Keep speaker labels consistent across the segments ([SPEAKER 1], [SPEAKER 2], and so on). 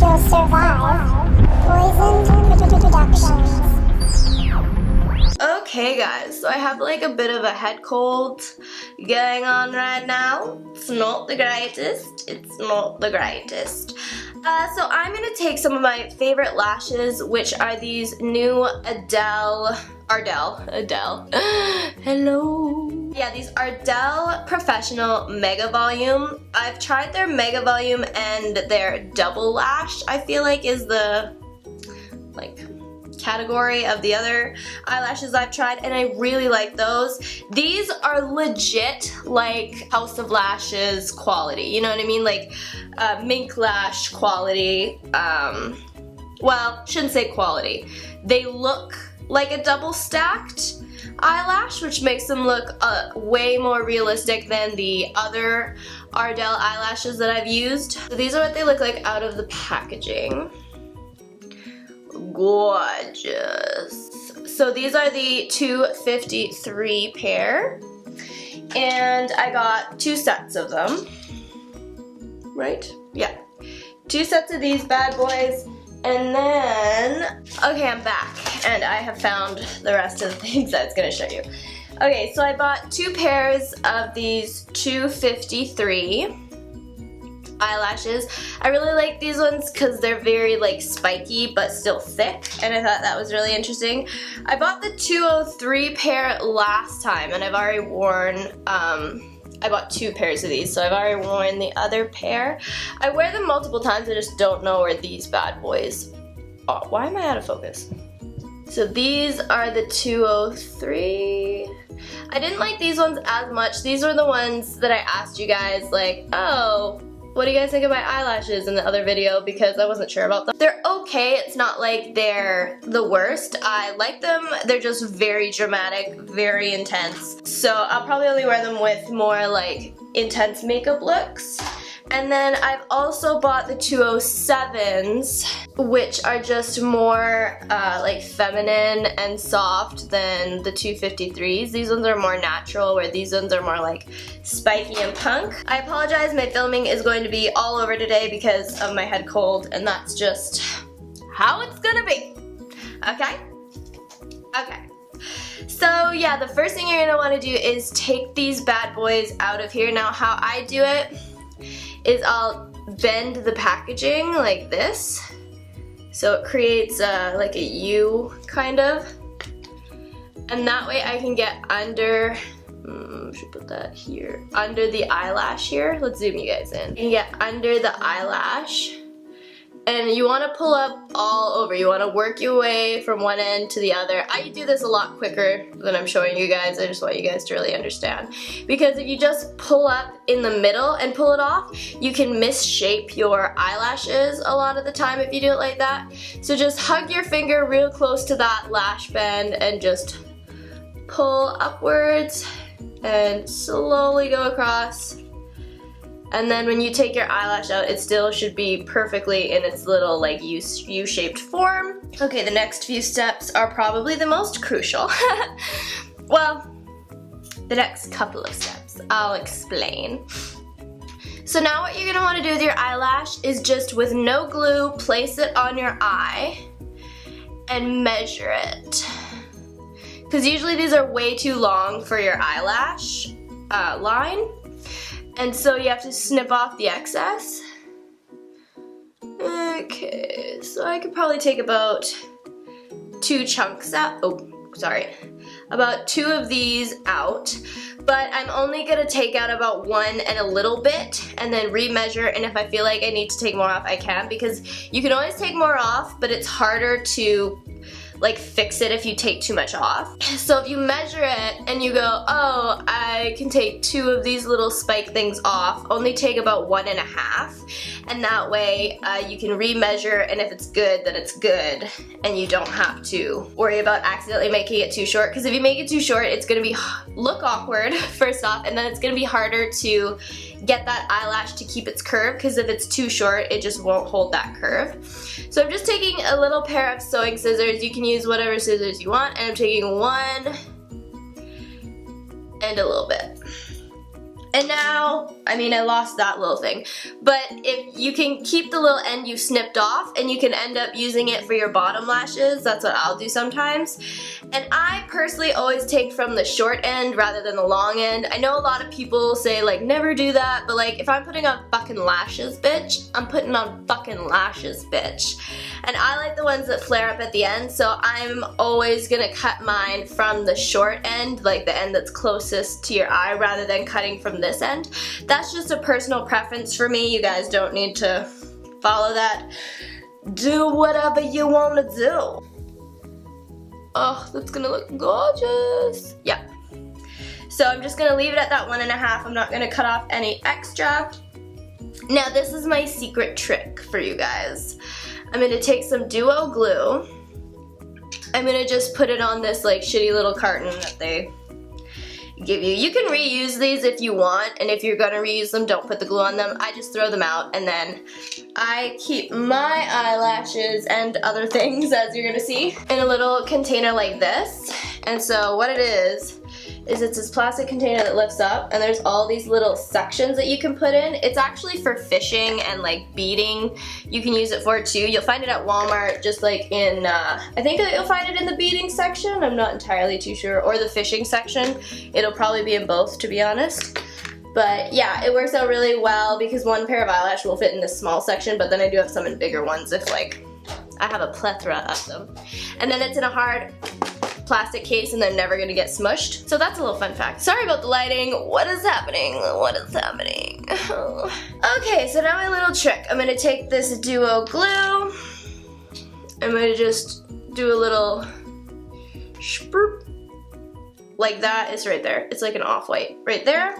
[SPEAKER 1] you'll survive poisoned productions.
[SPEAKER 2] Okay guys, so I have like a bit of a head cold going on right now. It's not the greatest. It's not the greatest. So I'm going to take some of my favorite lashes, which are these new Ardell. Hello. Yeah, these Ardell Professional Mega Volume. I've tried their Mega Volume and their Double Lash, I feel like is the category of the other eyelashes I've tried, and I really like those. These are legit like House of Lashes quality, you know what I mean? Like mink lash quality. Well, shouldn't say quality. They look like a double stacked eyelash, which makes them look way more realistic than the other Ardell eyelashes that I've used. So these are what they look like out of the packaging. Gorgeous. So these are the 253 pair, and I got 2 sets of them, right? Yeah, 2 sets of these bad boys, and then, okay, I'm back, and I have found the rest of the things I was gonna show you. Okay, so I bought 2 pairs of these 253 eyelashes. I really like these ones because they're very like spiky but still thick, and I thought that was really interesting. I bought the 203 pair last time, and I've already worn, I bought 2 pairs of these, so I've already worn the other pair. I wear them multiple times, I just don't know where these bad boys are. Why am I out of focus? So these are the 203. I didn't like these ones as much. These were the ones that I asked you guys, like, oh, what do you guys think of my eyelashes in the other video, because I wasn't sure about them. They're okay, it's not like they're the worst. I like them, they're just very dramatic, very intense. So I'll probably only wear them with more like intense makeup looks. And then I've also bought the 207s, which are just more like feminine and soft than the 253s. These ones are more natural, where these ones are more like spiky and punk. I apologize, my filming is going to be all over today because of my head cold, and that's just how it's gonna be. Okay? Okay. So yeah, the first thing you're gonna wanna do is take these bad boys out of here. Now how I do it is I'll bend the packaging like this, so it creates like a U kind of, and that way I can get under, should put that here, under the eyelash here. Let's zoom you guys in. You can get under the eyelash, and you want to pull up all over. You want to work your way from one end to the other. I do this a lot quicker than I'm showing you guys. I just want you guys to really understand. Because if you just pull up in the middle and pull it off, you can misshape your eyelashes a lot of the time if you do it like that. So just hug your finger real close to that lash bend and just pull upwards and slowly go across. And then when you take your eyelash out, it still should be perfectly in its little like U-shaped form. Okay, the next few steps are probably the most crucial. Well, the next couple of steps, I'll explain. So now what you're gonna wanna do with your eyelash is just with no glue, place it on your eye and measure it. Because usually these are way too long for your eyelash line. And so you have to snip off the excess. Okay, so I could probably take about 2 chunks out. Oh, sorry. About 2 of these out. But I'm only gonna take out about 1 and a little bit and then remeasure, and if I feel like I need to take more off, I can, because you can always take more off, but it's harder to like fix it if you take too much off. So if you measure it and you go, oh, I can take 2 of these little spike things off, only take about 1.5, and that way you can remeasure, and if it's good, then it's good, and you don't have to worry about accidentally making it too short, because if you make it too short, it's gonna look awkward, first off, and then it's gonna be harder to get that eyelash to keep its curve, because if it's too short, it just won't hold that curve. So I'm just taking a little pair of sewing scissors. You can use whatever scissors you want, and I'm taking 1 and a little bit. And now I mean, I lost that little thing. But if you can keep the little end you snipped off, and you can end up using it for your bottom lashes, that's what I'll do sometimes. And I personally always take from the short end rather than the long end. I know a lot of people say like never do that, but like if I'm putting on fucking lashes, bitch, I'm putting on fucking lashes, bitch. And I like the ones that flare up at the end, so I'm always gonna cut mine from the short end, like the end that's closest to your eye, rather than cutting from this end. That's just a personal preference for me. You guys don't need to follow that. Do whatever you want to do. Oh, that's gonna look gorgeous. Yeah. So I'm just gonna leave it at that 1.5. I'm not gonna cut off any extra. Now this is my secret trick for you guys. I'm gonna take some duo glue. I'm gonna just put it on this like shitty little carton that they give you. You can reuse these if you want, and if you're gonna reuse them, don't put the glue on them. I just throw them out, and then I keep my eyelashes and other things, as you're gonna see, in a little container like this. And so what it is it's this plastic container that lifts up, and there's all these little sections that you can put in. It's actually for fishing and like beading. You can use it for it too. You'll find it at Walmart, just like in, I think you'll find it in the beading section. I'm not entirely too sure, or the fishing section. It'll probably be in both, to be honest. But yeah, it works out really well because one pair of eyelash will fit in this small section, but then I do have some in bigger ones if like I have a plethora of them. And then it's in a hard plastic case and they're never gonna get smushed. So that's a little fun fact. Sorry about the lighting. What is happening? What is happening? Okay, so now my little trick. I'm gonna take this duo glue. I'm gonna just do a little sprup. Like that. It's right there. It's like an off-white right there.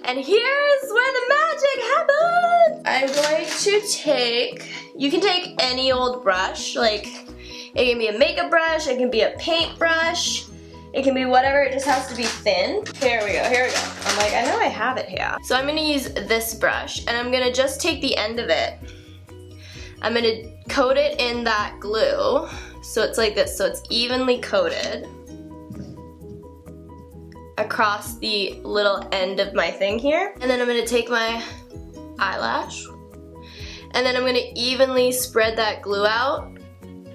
[SPEAKER 2] And here's where the magic happens! I'm going to take, you can take any old brush, like it can be a makeup brush, it can be a paint brush, it can be whatever, it just has to be thin. Here we go, here we go. I'm like, I know I have it here. So I'm gonna use this brush, and I'm gonna just take the end of it. I'm gonna coat it in that glue, so it's like this, so it's evenly coated across the little end of my thing here. And then I'm gonna take my eyelash, and then I'm gonna evenly spread that glue out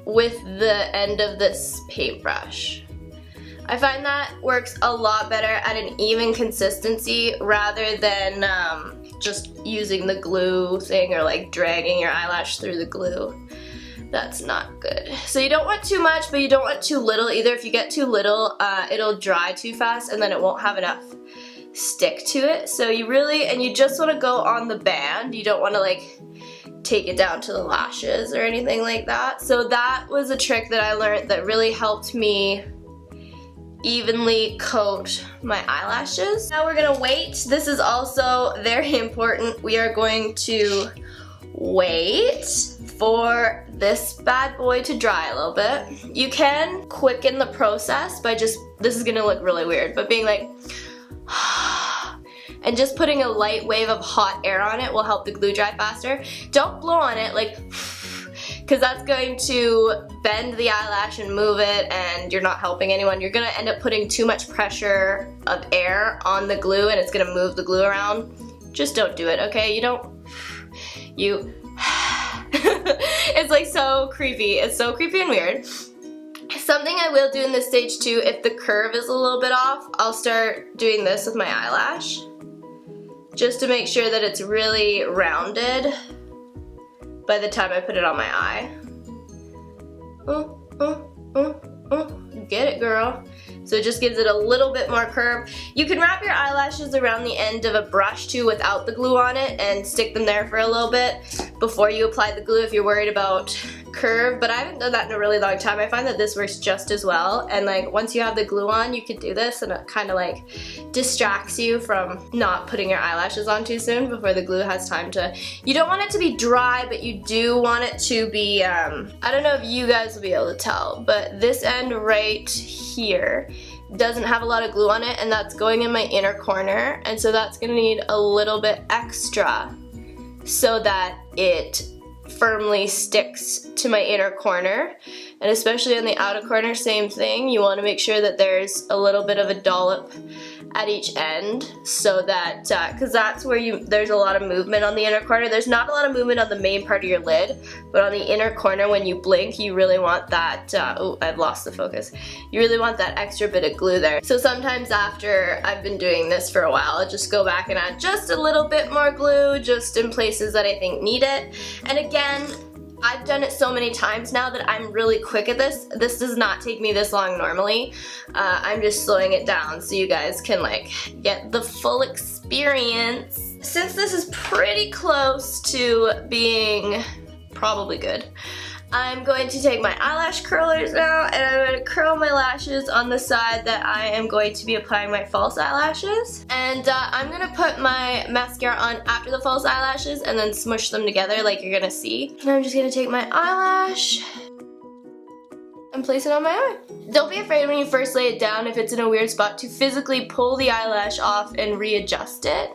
[SPEAKER 2] with the end of this paintbrush. I find that works a lot better at an even consistency rather than just using the glue thing or like dragging your eyelash through the glue. That's not good. So you don't want too much, but you don't want too little either. If you get too little, it'll dry too fast and then it won't have enough stick to it. So you really, and you just want to go on the band. You don't want to like take it down to the lashes or anything like that. So that was a trick that I learned that really helped me evenly coat my eyelashes. Now we're gonna wait. This is also very important. We are going to wait for this bad boy to dry a little bit. You can quicken the process by just, this is gonna look really weird, but being like, and just putting a light wave of hot air on it will help the glue dry faster. Don't blow on it like, because that's going to bend the eyelash and move it, and you're not helping anyone. You're gonna end up putting too much pressure of air on the glue and it's gonna move the glue around. Just don't do it, okay? It's like so creepy. It's so creepy and weird. Something I will do in this stage too, if the curve is a little bit off, I'll start doing this with my eyelash just to make sure that it's really rounded by the time I put it on my eye. Get it, girl. So it just gives it a little bit more curve. You can wrap your eyelashes around the end of a brush too without the glue on it and stick them there for a little bit before you apply the glue if you're worried about curve, but I haven't done that in a really long time. I find that this works just as well, and like once you have the glue on, you can do this and it kind of like distracts you from not putting your eyelashes on too soon before the glue has time to, you don't want it to be dry, but you do want it to be, I don't know if you guys will be able to tell, but this end right here doesn't have a lot of glue on it, and that's going in my inner corner, and so that's gonna need a little bit extra so that it firmly sticks to my inner corner. And especially on the outer corner, same thing. You want to make sure that there's a little bit of a dollop at each end, so that, because that's where there's a lot of movement on the inner corner. There's not a lot of movement on the main part of your lid, but on the inner corner when you blink, you really want that, oh, I've lost the focus. You really want that extra bit of glue there. So sometimes after I've been doing this for a while, I'll just go back and add just a little bit more glue, just in places that I think need it. And again, I've done it so many times now that I'm really quick at this. This does not take me this long normally. I'm just slowing it down so you guys can like get the full experience. Since this is pretty close to being probably good, I'm going to take my eyelash curlers now and I'm going to curl my lashes on the side that I am going to be applying my false eyelashes. And I'm going to put my mascara on after the false eyelashes and then smush them together like you're going to see. And I'm just going to take my eyelash and place it on my eye. Don't be afraid when you first lay it down if it's in a weird spot to physically pull the eyelash off and readjust it.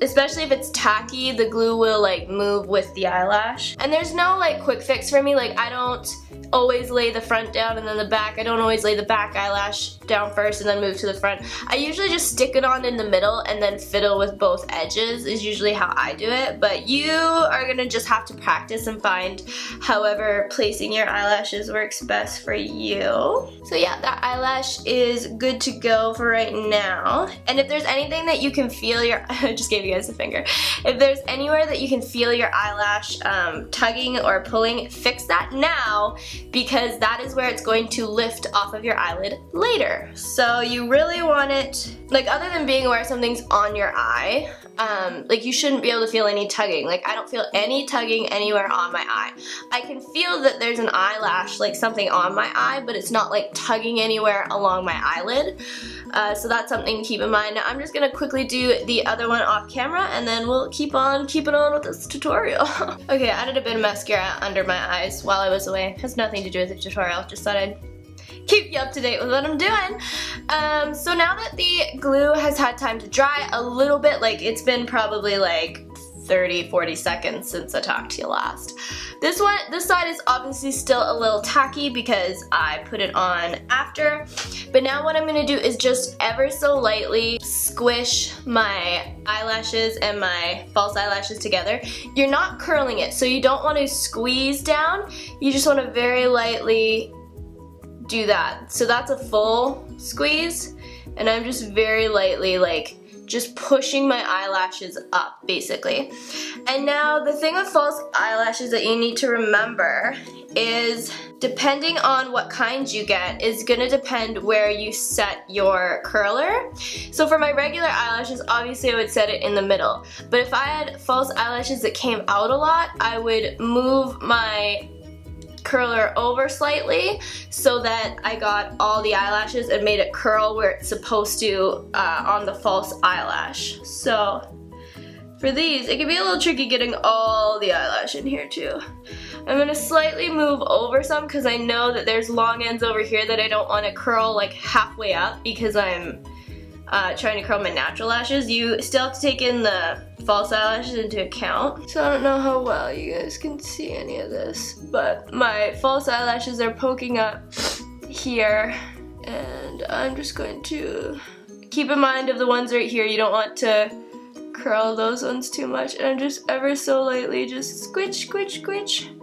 [SPEAKER 2] Especially if it's tacky, the glue will like move with the eyelash. And there's no like quick fix for me. Like I don't always lay the front down and then the back. I don't always lay the back eyelash down first and then move to the front. I usually just stick it on in the middle and then fiddle with both edges is usually how I do it. But you are gonna just have to practice and find however placing your eyelashes works best for you. So yeah, that eyelash is good to go for right now. And if there's anything that you can feel your, I just gave you guys a finger. If there's anywhere that you can feel your eyelash tugging or pulling, fix that now, because that is where it's going to lift off of your eyelid later. So you really want it, like other than being aware something's on your eye, like you shouldn't be able to feel any tugging. Like I don't feel any tugging anywhere on my eye. I can feel that there's an eyelash, like something on my eye, but it's not like tugging anywhere along my eyelid. So that's something to keep in mind. Now I'm just gonna quickly do the other one off camera and then we'll keep on keeping on with this tutorial. Okay, I added a bit of mascara under my eyes while I was away. It has nothing to do with the tutorial, just thought I'd keep you up to date with what I'm doing. So now that the glue has had time to dry a little bit, like it's been probably like 30-40 seconds since I talked to you last. This side is obviously still a little tacky because I put it on after, but now what I'm gonna do is just ever so lightly squish my eyelashes and my false eyelashes together. You're not curling it, so you don't want to squeeze down, you just want to very lightly do that. So that's a full squeeze, and I'm just very lightly like just pushing my eyelashes up basically. And now the thing with false eyelashes that you need to remember is depending on what kind you get is gonna depend where you set your curler. So for my regular eyelashes, obviously I would set it in the middle. But if I had false eyelashes that came out a lot, I would move my curler over slightly so that I got all the eyelashes and made it curl where it's supposed to on the false eyelash. So for these, it can be a little tricky getting all the eyelash in here too. I'm gonna slightly move over some because I know that there's long ends over here that I don't want to curl like halfway up because I'm trying to curl my natural lashes. You still have to take in the false eyelashes into account. So I don't know how well you guys can see any of this, but my false eyelashes are poking up here, and I'm just going to keep in mind of the ones right here, you don't want to curl those ones too much, and I'm just ever so lightly just squitch, squitch, squitch.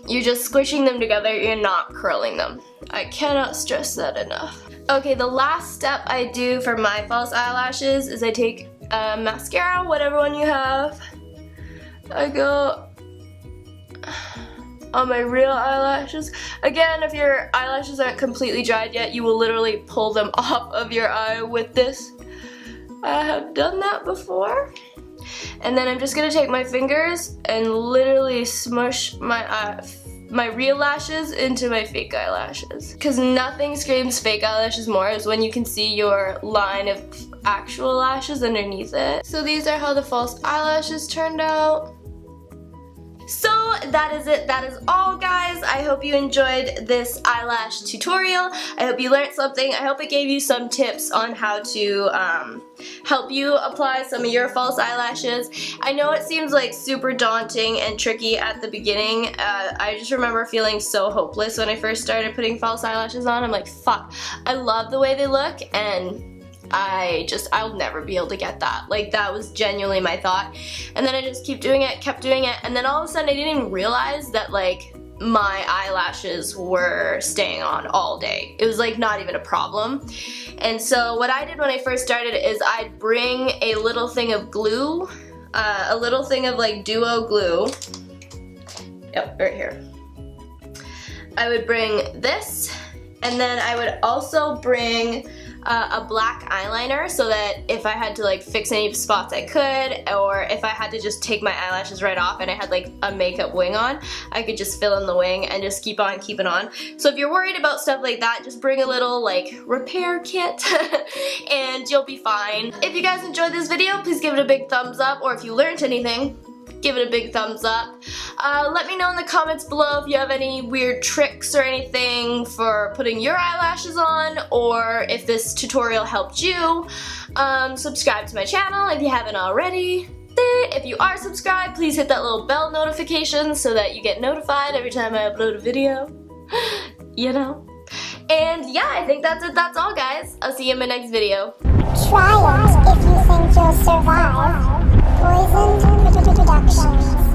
[SPEAKER 2] You're just squishing them together, you're not curling them. I cannot stress that enough. Okay, the last step I do for my false eyelashes is I take mascara, whatever one you have. I go on my real eyelashes. Again, if your eyelashes aren't completely dried yet, you will literally pull them off of your eye with this. I have done that before. And then I'm just gonna take my fingers and literally smush my real lashes into my fake eyelashes. Because nothing screams fake eyelashes more is when you can see your line of actual lashes underneath it. So these are how the false eyelashes turned out. So that is it. That is all, guys. I hope you enjoyed this eyelash tutorial. I hope you learned something. I hope it gave you some tips on how to help you apply some of your false eyelashes. I know it seems like super daunting and tricky at the beginning. I just remember feeling so hopeless when I first started putting false eyelashes on. I'm like, fuck, I love the way they look, and I'll never be able to get that. Like, that was genuinely my thought. And then I just kept doing it, and then all of a sudden I didn't even realize that, like, my eyelashes were staying on all day. It was like not even a problem. And so what I did when I first started is I'd bring a little thing of glue, a little thing of like duo glue. Yep, right here. I would bring this, and then I would also bring a black eyeliner so that if I had to like fix any spots I could, or if I had to just take my eyelashes right off and I had like a makeup wing on, I could just fill in the wing and just keep on keeping on. So if you're worried about stuff like that, just bring a little like repair kit and you'll be fine. If you guys enjoyed this video, please give it a big thumbs up, or if you learned anything, give it a big thumbs up. Let me know in the comments below if you have any weird tricks or anything for putting your eyelashes on, or if this tutorial helped you. Subscribe to my channel if you haven't already. If you are subscribed, please hit that little bell notification so that you get notified every time I upload a video. You know? And yeah, I think that's it. That's all, guys. I'll see you in my next video.
[SPEAKER 1] Try it if you think you'll survive. Poisoned Productions.